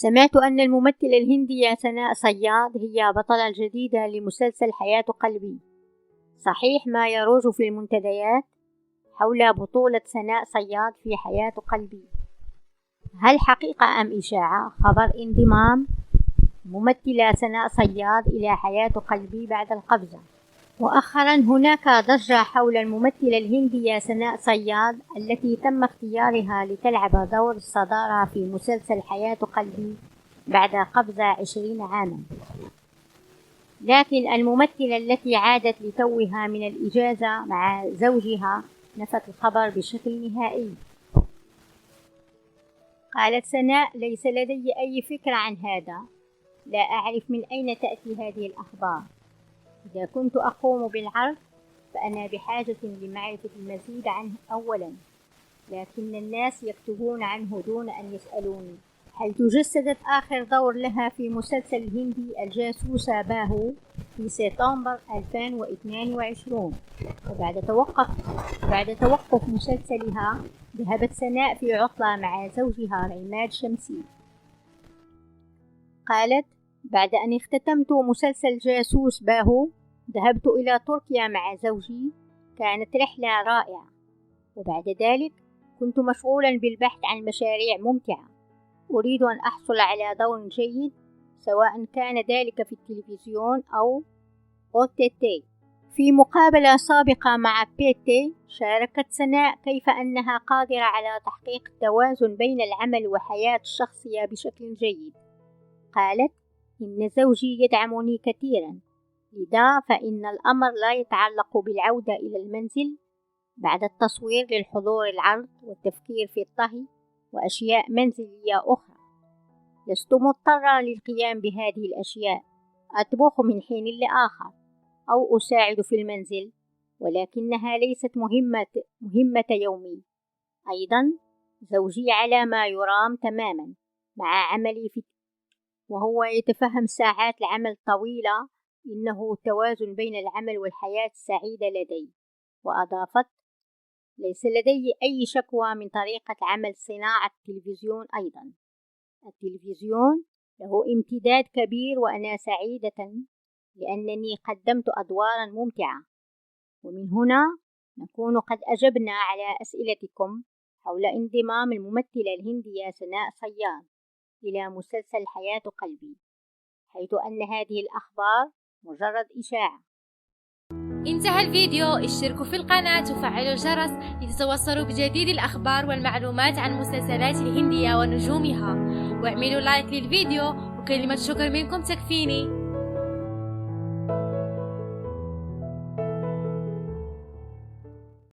سمعت أن الممثلة الهندية سناء صياد هي بطلة الجديدة لمسلسل حياة قلبي. صحيح ما يروج في المنتديات حول بطولة سناء صياد في حياة قلبي؟ هل حقيقة أم إشاعة خبر انضمام ممثلة سناء صياد إلى حياة قلبي بعد القفزة؟ مؤخرا هناك ضجة حول الممثلة الهندية سناء صياد التي تم اختيارها لتلعب دور الصدارة في مسلسل حياة قلبي بعد قفزة 20 عاما. لكن الممثلة التي عادت لتوها من الإجازة مع زوجها نفت الخبر بشكل نهائي. قالت سناء: ليس لدي أي فكرة عن هذا، لا أعرف من أين تأتي هذه الأخبار. إذا كنت أقوم بالعرض فأنا بحاجة لمعرفة المزيد عنه أولا، لكن الناس يكتبون عنه دون أن يسألوني. حيث جسدت آخر دور لها في مسلسل الهندي الجاسوسة باهو في سبتمبر 2022. وبعد توقف مسلسلها ذهبت سناء في عطلة مع زوجها عماد شمسي. قالت: بعد أن اختتمت مسلسل جاسوس باهو ذهبت إلى تركيا مع زوجي، كانت رحلة رائعة، وبعد ذلك كنت مشغولا بالبحث عن مشاريع ممتعة. أريد أن أحصل على دور جيد سواء كان ذلك في التلفزيون أو OTT. في مقابلة سابقة مع بيتي شاركت سناء كيف أنها قادرة على تحقيق التوازن بين العمل وحياة الشخصية بشكل جيد. قالت: إن زوجي يدعمني كثيرا، لذا فإن الأمر لا يتعلق بالعودة إلى المنزل بعد التصوير للحضور العرض والتفكير في الطهي وأشياء منزلية أخرى. لست مضطرة للقيام بهذه الأشياء، أطبخ من حين لآخر أو أساعد في المنزل، ولكنها ليست مهمة يومي. أيضا زوجي على ما يرام تماما مع عملي وهو يتفهم ساعات العمل طويلة، إنه توازن بين العمل والحياة السعيدة لدي. وأضافت: ليس لدي أي شكوى من طريقة عمل صناعة التلفزيون. أيضا التلفزيون له امتداد كبير، وأنا سعيدة لأنني قدمت أدوارا ممتعة. ومن هنا نكون قد أجبنا على أسئلتكم حول انضمام الممثلة الهندية سناء صياد إلى مسلسل حياة قلبي، حيث أن هذه الأخبار مجرد إشاعة. انتهى الفيديو، اشتركوا في القناة وفعلوا الجرس لتتوصلوا بجديد الأخبار والمعلومات عن المسلسلات الهندية ونجومها، واعملوا لايك للفيديو، وكلمة شكر منكم تكفيني.